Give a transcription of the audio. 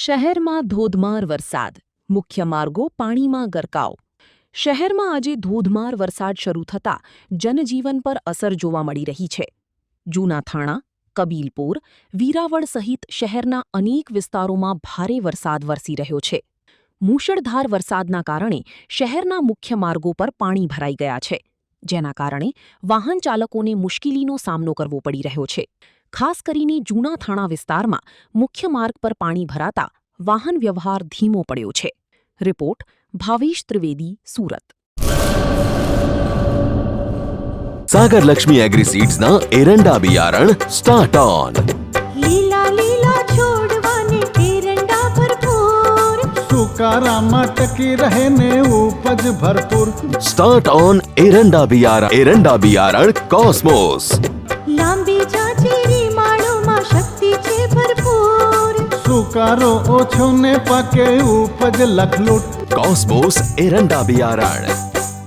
શહેરમાં ધોધમાર વરસાદ, મુખ્ય માર્ગો પાણીમાં ગરકાવ. શહેરમાં આજે ધોધમાર વરસાદ શરૂ થતાં જનજીવન પર અસર જોવા મળી રહી છે. જૂના થાણા, કબીલપુર, વીરાવળ સહિત શહેરના અનેક વિસ્તારોમાં ભારે વરસાદ વરસી રહ્યો છે. મૂશળધાર વરસાદના કારણે શહેરના મુખ્ય માર્ગો પર પાણી ભરાઈ ગયા છે, જેના કારણે વાહન ચાલકોને મુશ્કેલીનો સામનો કરવો પડી રહ્યો છે. ખાસ કરીને જૂના થાણા વિસ્તારમાં મુખ્ય માર્ગ પર પાણી ભરાતા વાહન વ્યવહાર ધીમો પડ્યો છે. રિપોર્ટ ભાવેશ ત્રિવેદી, સુરત. सागर लक्ष्मी एग्रीसीड्स ना एरंडा बियारण स्टार्ट ऑन. લીલા લીલા છોડવાને એરંડા ભરપૂર, સુકારામાં ટકી રહે ને ઉપજ ભરપૂર. स्टार्ट ऑन एरंडा बियारण कॉस्मोस. લાંબી જાચેરી માળોમાં શક્તિ છે ભરપૂર. સુકારો ઓછો ને પાકે ઉપજ લખલૂટ. कॉस्मोस एरंडा बियारण.